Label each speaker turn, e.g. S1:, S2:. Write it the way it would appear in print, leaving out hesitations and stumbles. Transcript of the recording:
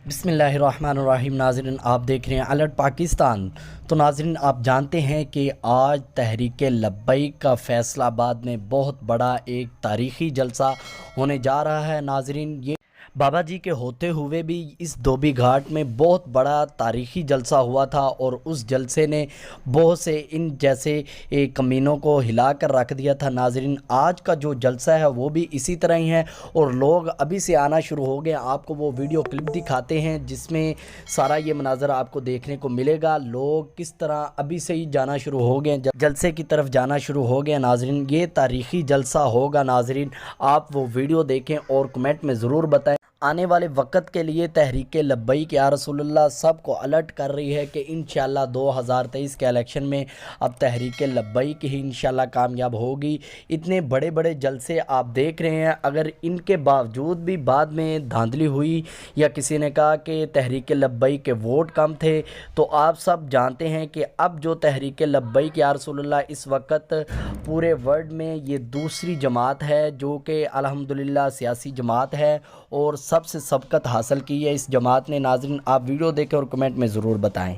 S1: बिस्मिल्लाहिर्रहमानिर्रहीम। नाज़रीन, आप देख रहे हैं अलर्ट पाकिस्तान। तो नाज़रीन, आप जानते हैं कि आज तहरीक लब्बैक का फैसलाबाद में बहुत बड़ा एक तारीख़ी जलसा होने जा रहा है। नाज़रीन, ये बाबा जी के होते हुए भी इस धोबी घाट में बहुत बड़ा तारीख़ी जलसा हुआ था और उस जलसे ने बहुत से इन जैसे कमीनों को हिला कर रख दिया था। नाज़रीन, आज का जो जलसा है वो भी इसी तरह ही है और लोग अभी से आना शुरू हो गए। आपको वो वीडियो क्लिप दिखाते हैं जिसमें सारा ये मनाज़र आपको देखने को मिलेगा। लोग किस तरह अभी से ही जाना शुरू हो गए, जलसे की तरफ जाना शुरू हो गए। नाज़रीन, ये तारीख़ी जलसा होगा। नाज़रीन, आप वो वीडियो देखें और कमेंट में ज़रूर बताएं। आने वाले वक़्त के लिए तहरीक लब्बैक या रसूलुल्लाह सबको अलर्ट कर रही है कि इंशाल्लाह 2023 के इलेक्शन में अब तहरीक लब्बैक ही इंशाल्लाह कामयाब होगी। इतने बड़े बड़े जलसे आप देख रहे हैं, अगर इनके बावजूद भी बाद में धांधली हुई या किसी ने कहा कि तहरीक लब्बैक के वोट कम थे, तो आप सब जानते हैं कि अब जो तहरीक लब्बैक या रसूलुल्लाह इस वक्त पूरे वर्ल्ड में ये दूसरी जमात है जो कि अल्हम्दुलिल्लाह सियासी जमात है और सबसे सबकत हासिल की है इस जमात ने। नाज़रीन, आप वीडियो देखें और कमेंट में ज़रूर बताएं।